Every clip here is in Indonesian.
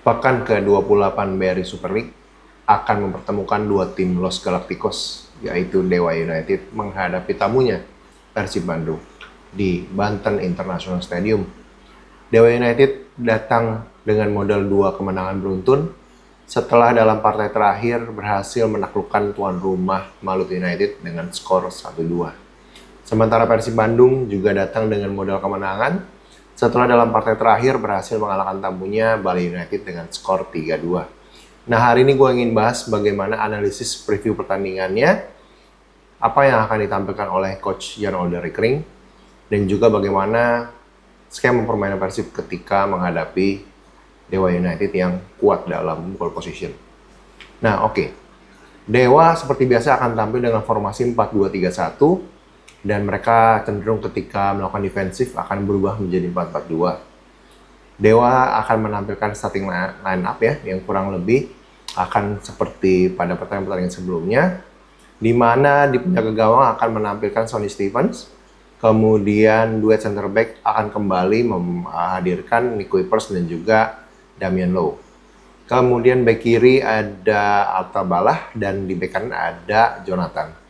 Pekan ke-28 BRI Super League akan mempertemukan dua tim Los Galacticos, yaitu Dewa United menghadapi tamunya Persib Bandung di Banten International Stadium. Dewa United datang dengan modal 2 kemenangan beruntun setelah dalam partai terakhir berhasil menaklukkan tuan rumah Malut United dengan skor 1-2. Sementara Persib Bandung juga datang dengan modal kemenangan setelah dalam partai terakhir berhasil mengalahkan tamunya Bali United dengan skor 3-2. Nah, hari ini gue ingin bahas bagaimana analisis preview pertandingannya, apa yang akan ditampilkan oleh Coach Jan Olde Rikring, dan juga bagaimana skema permainan Persib ketika menghadapi Dewa United yang kuat dalam ball position. Nah, oke. Dewa seperti biasa akan tampil dengan formasi 4-2-3-1, dan mereka cenderung ketika melakukan defensif akan berubah menjadi 4-4-2. Dewa akan menampilkan starting line up ya, yang kurang lebih akan seperti pada pertandingan sebelumnya, di mana di penjaga gawang akan menampilkan Sonny Stevens, kemudian duet center back akan kembali menghadirkan Nick Kuipers dan juga Damian Lowe. Kemudian back kiri ada Alta Balah dan di back kanan ada Jonathan.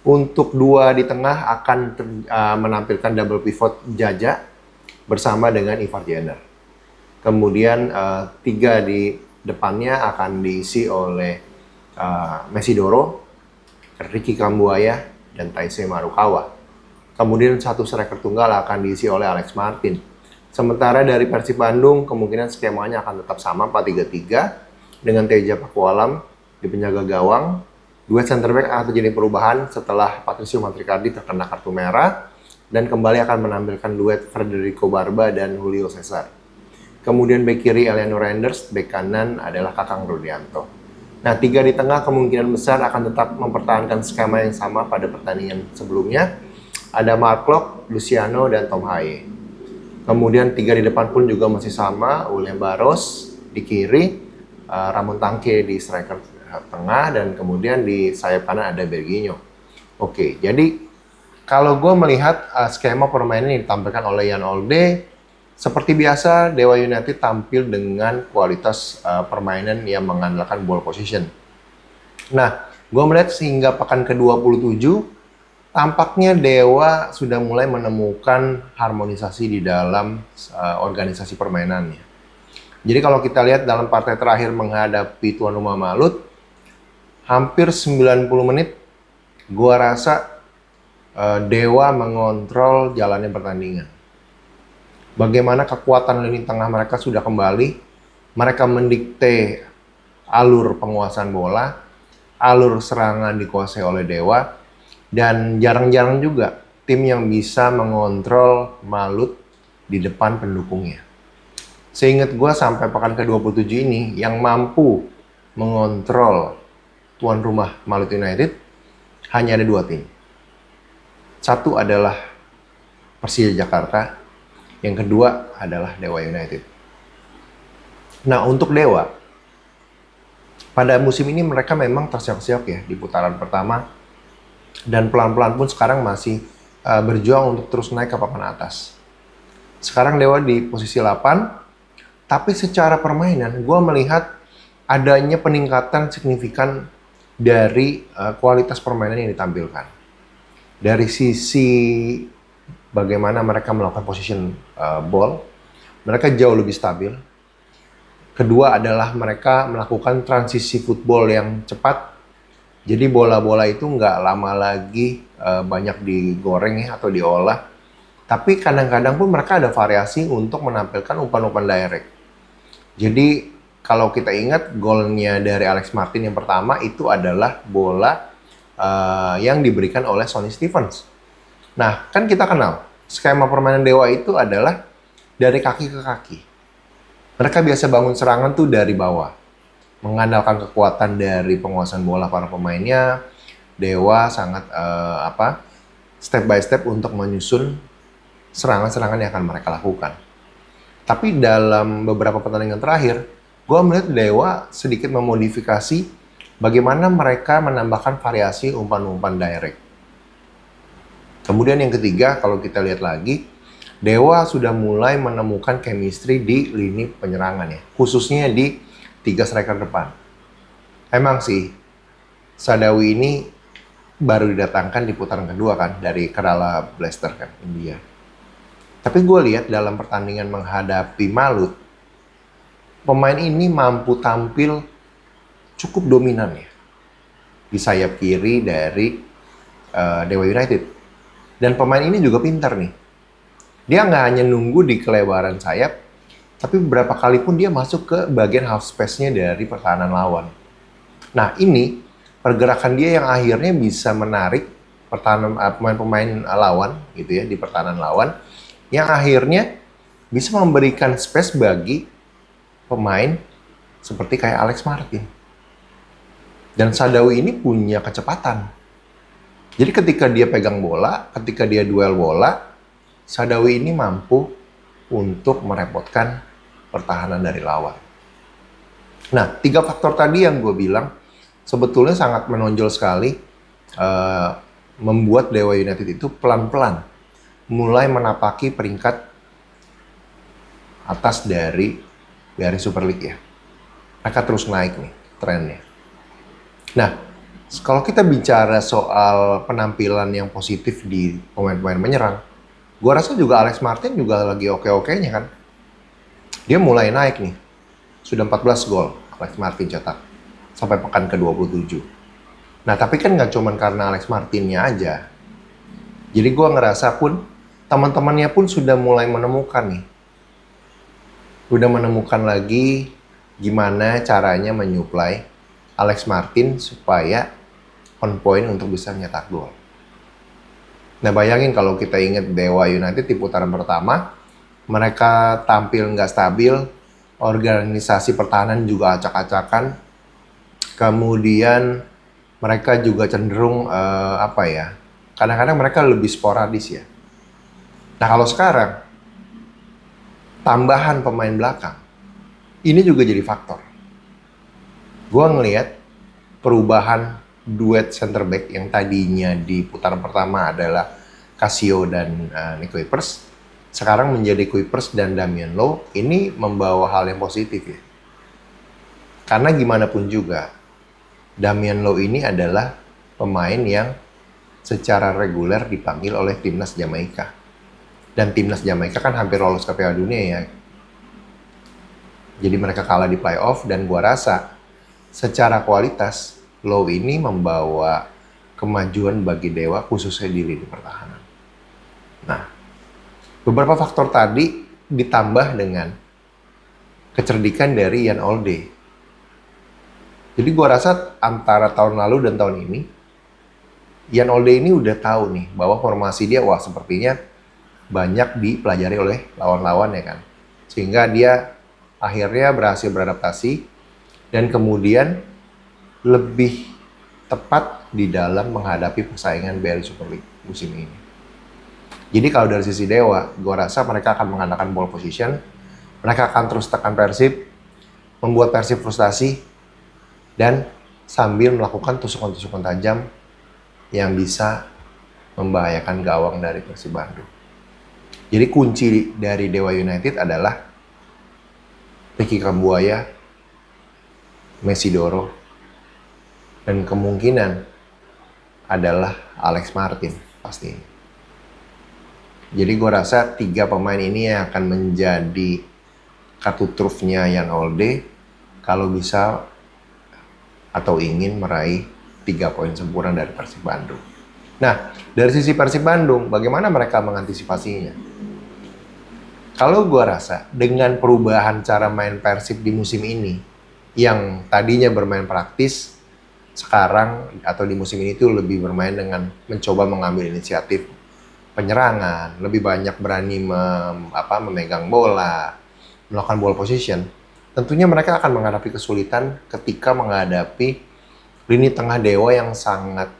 Untuk dua di tengah akan menampilkan double pivot Jaja bersama dengan Ivar Jenner. Kemudian 3 di depannya akan diisi oleh Mesidoro, Ricky Kambuaya, dan Taisei Marukawa. Kemudian satu striker tunggal akan diisi oleh Alex Martin. Sementara dari Persib Bandung kemungkinan skemanya akan tetap sama 4-3-3 dengan Teja Pakualam di penjaga gawang. Duet center back akan terjadi perubahan setelah Patricio Mantricardi terkena kartu merah dan kembali akan menampilkan duet Federico Barba dan Julio Cesar. Kemudian back kiri Eliano Renders, back kanan adalah Kakang Rudianto. Nah, 3 di tengah kemungkinan besar akan tetap mempertahankan skema yang sama pada pertandingan sebelumnya. Ada Mark Locke, Luciano, dan Tom Haye. Kemudian 3 di depan pun juga masih sama, William Barros di kiri, Ramon Tangke di striker tengah, dan kemudian di sayap kanan ada Berginho. Oke, jadi kalau gue melihat skema permainan yang ditampilkan oleh Jan Olde, seperti biasa Dewa United tampil dengan kualitas permainan yang mengandalkan ball position. Nah, gue melihat sehingga pekan ke-27 tampaknya Dewa sudah mulai menemukan harmonisasi di dalam organisasi permainannya. Jadi kalau kita lihat dalam partai terakhir menghadapi tuan rumah Malut, hampir 90 menit, gua rasa Dewa mengontrol jalannya pertandingan. Bagaimana kekuatan lini tengah mereka sudah kembali, mereka mendikte alur penguasaan bola, alur serangan dikuasai oleh Dewa, dan jarang-jarang juga tim yang bisa mengontrol Malut di depan pendukungnya. Seingat gua sampai pekan ke-27 ini, yang mampu mengontrol tuan rumah Malut United hanya ada 2 tim. Satu adalah Persija Jakarta, yang kedua adalah Dewa United. Nah, untuk Dewa, pada musim ini mereka memang tersiap-siap ya di putaran pertama, dan pelan-pelan pun sekarang masih berjuang untuk terus naik ke papan atas. Sekarang Dewa di posisi 8, tapi secara permainan gue melihat adanya peningkatan signifikan dari kualitas permainan yang ditampilkan. Dari sisi bagaimana mereka melakukan position ball, mereka jauh lebih stabil. Kedua adalah mereka melakukan transisi football yang cepat. Jadi bola-bola itu nggak lama lagi banyak digoreng ya, atau diolah. Tapi kadang-kadang pun mereka ada variasi untuk menampilkan umpan-umpan direct. Jadi kalau kita ingat golnya dari Alex Martin yang pertama itu adalah bola yang diberikan oleh Sonny Stevens. Nah, kan kita kenal skema permainan Dewa itu adalah dari kaki ke kaki. Mereka biasa bangun serangan tuh dari bawah, mengandalkan kekuatan dari penguasaan bola para pemainnya. Dewa sangat step by step untuk menyusun serangan-serangan yang akan mereka lakukan. Tapi dalam beberapa pertandingan terakhir, gue melihat Dewa sedikit memodifikasi bagaimana mereka menambahkan variasi umpan-umpan direct. Kemudian yang ketiga, kalau kita lihat lagi, Dewa sudah mulai menemukan chemistry di lini penyerangan ya, khususnya di 3 striker depan. Emang sih, Sadawi ini baru didatangkan di putaran kedua kan, dari Kerala Blaster kan, India. Tapi gue lihat dalam pertandingan menghadapi Malut, pemain ini mampu tampil cukup dominan ya di sayap kiri dari Dewa United. Dan pemain ini juga pintar nih. Dia nggak hanya nunggu di kelebaran sayap, tapi beberapa kali pun dia masuk ke bagian half space-nya dari pertahanan lawan. Nah ini pergerakan dia yang akhirnya bisa menarik pertahanan pemain-pemain lawan gitu ya, di pertahanan lawan, yang akhirnya bisa memberikan space bagi pemain seperti kayak Alex Martin. Dan Sadawi ini punya kecepatan. Jadi ketika dia pegang bola, ketika dia duel bola, Sadawi ini mampu untuk merepotkan pertahanan dari lawan. Nah, 3 faktor tadi yang gue bilang sebetulnya sangat menonjol sekali, membuat Dewa United itu pelan-pelan mulai menapaki peringkat atas dari Super League ya. Mereka terus naik nih trennya. Nah, kalau kita bicara soal penampilan yang positif di pemain-pemain menyerang, gue rasa juga Alex Martin juga lagi oke-okenya kan. Dia mulai naik nih. Sudah 14 gol Alex Martin cetak sampai pekan ke-27. Nah, tapi kan nggak cuma karena Alex Martinnya aja. Jadi gue ngerasa pun teman-temannya pun sudah mulai menemukan nih. Udah menemukan lagi gimana caranya menyuplai Alex Martin supaya on point untuk bisa nyetak gol. Nah, bayangin kalau kita ingat Dewa United di putaran pertama, mereka tampil nggak stabil, organisasi pertahanan juga acak-acakan, kemudian mereka juga cenderung kadang-kadang mereka lebih sporadis ya. Nah, kalau sekarang tambahan pemain belakang ini juga jadi faktor. Gue ngelihat perubahan duet center back yang tadinya di putaran pertama adalah Casio dan Nico Kuipers, sekarang menjadi Kuipers dan Damian Lowe. Ini membawa hal yang positif ya. Karena gimana pun juga, Damian Lowe ini adalah pemain yang secara reguler dipanggil oleh timnas Jamaika. Dan timnas Jamaika kan hampir lolos ke Piala Dunia ya. Jadi mereka kalah di playoff, dan gua rasa secara kualitas Lowe ini membawa kemajuan bagi Dewa khususnya di lini pertahanan. Nah, beberapa faktor tadi ditambah dengan kecerdikan dari Jan Olde. Jadi gua rasa antara tahun lalu dan tahun ini, Jan Olde ini udah tahu nih bahwa formasi dia sepertinya banyak dipelajari oleh lawan-lawan ya kan. Sehingga dia akhirnya berhasil beradaptasi dan kemudian lebih tepat di dalam menghadapi persaingan BRI Super League musim ini. Jadi kalau dari sisi Dewa, gue rasa mereka akan mengandalkan ball position, mereka akan terus tekan Persib, membuat Persib frustasi, dan sambil melakukan tusukan-tusukan tajam yang bisa membahayakan gawang dari Persib Bandung. Jadi kunci dari Dewa United adalah Ricky Kambuaya, Messi Doro, dan kemungkinan adalah Alex Martin pasti. Jadi gue rasa 3 pemain ini yang akan menjadi kartu trufnya Jan Olde kalau bisa atau ingin meraih 3 poin sempurna dari Persib Bandung. Nah, dari sisi Persib Bandung, bagaimana mereka mengantisipasinya? Kalau gue rasa dengan perubahan cara main Persib di musim ini, yang tadinya bermain praktis, sekarang atau di musim ini tuh lebih bermain dengan mencoba mengambil inisiatif penyerangan, lebih banyak berani memegang bola, melakukan ball position. Tentunya mereka akan menghadapi kesulitan ketika menghadapi lini tengah Dewa yang sangat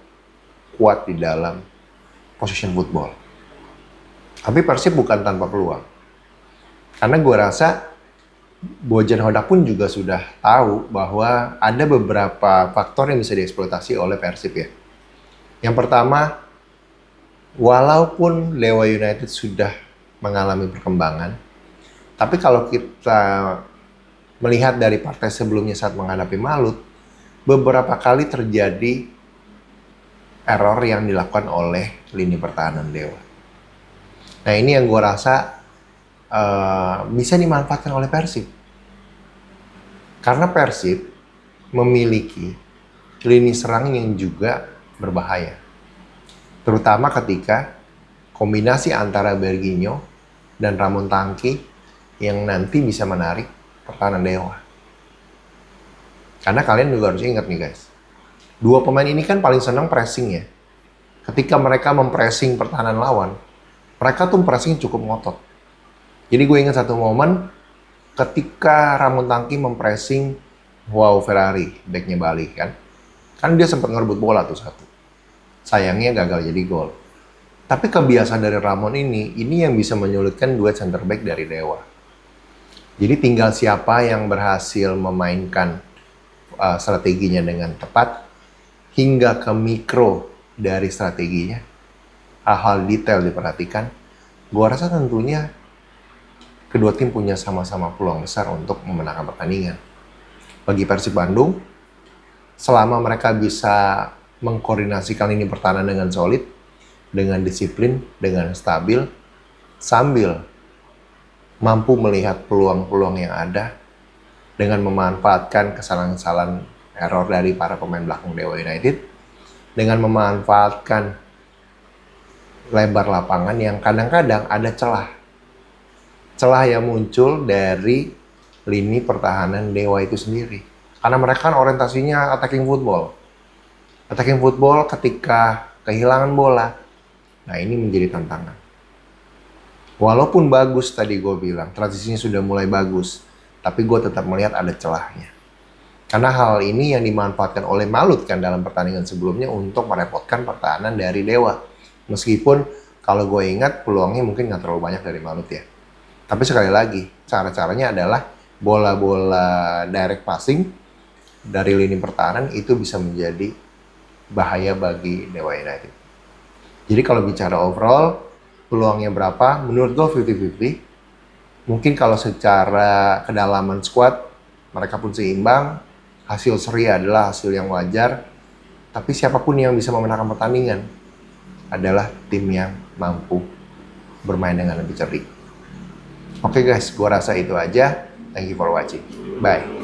kuat di dalam position football. Tapi Persib bukan tanpa peluang. Karena gue rasa Bojan Hodak pun juga sudah tahu bahwa ada beberapa faktor yang bisa dieksploitasi oleh Persib ya. Yang pertama, walaupun Dewa United sudah mengalami perkembangan. Tapi kalau kita melihat dari partai sebelumnya saat menghadapi Malut, beberapa kali terjadi error yang dilakukan oleh lini pertahanan Dewa. Nah ini yang gue rasa bisa dimanfaatkan oleh Persib. Karena Persib memiliki lini serang yang juga berbahaya. Terutama ketika kombinasi antara Berginho dan Ramon Tangki yang nanti bisa menarik pertahanan Dewa. Karena kalian juga harus ingat nih guys, dua pemain ini kan paling senang pressing ya. Ketika mereka mempressing pertahanan lawan, mereka tuh pressing cukup ngotot. Jadi gue ingat satu momen ketika Ramon Tangki mempressing Wow Ferrari, backnya Bali kan. Kan dia sempat ngerebut bola tuh satu. Sayangnya gagal jadi gol. Tapi kebiasaan dari Ramon ini yang bisa menyulitkan duet center back dari Dewa. Jadi tinggal siapa yang berhasil memainkan strateginya dengan tepat hingga ke mikro dari strateginya. Hal-hal detail diperhatikan. Gua rasa tentunya kedua tim punya sama-sama peluang besar untuk memenangkan pertandingan. Bagi Persib Bandung, selama mereka bisa mengkoordinasikan lini pertahanan dengan solid, dengan disiplin, dengan stabil, sambil mampu melihat peluang-peluang yang ada, dengan memanfaatkan kesalahan-kesalahan error dari para pemain belakang Dewa United, dengan memanfaatkan lebar lapangan yang kadang-kadang ada celah yang muncul dari lini pertahanan Dewa itu sendiri. Karena mereka kan orientasinya attacking football. Attacking football ketika kehilangan bola, nah ini menjadi tantangan. Walaupun bagus tadi gue bilang, transisinya sudah mulai bagus, tapi gue tetap melihat ada celahnya. Karena hal ini yang dimanfaatkan oleh Malut kan dalam pertandingan sebelumnya untuk merepotkan pertahanan dari Dewa. Meskipun kalau gue ingat peluangnya mungkin nggak terlalu banyak dari Malut ya. Tapi sekali lagi, cara-caranya adalah bola-bola direct passing dari lini pertahanan itu bisa menjadi bahaya bagi Dewa United. Jadi kalau bicara overall, peluangnya berapa? Menurut gue 50-50. Mungkin kalau secara kedalaman squad, mereka pun seimbang. Hasil seri adalah hasil yang wajar. Tapi siapapun yang bisa memenangkan pertandingan adalah tim yang mampu bermain dengan lebih cerdik. Oke guys, gue rasa itu aja. Thank you for watching. Bye.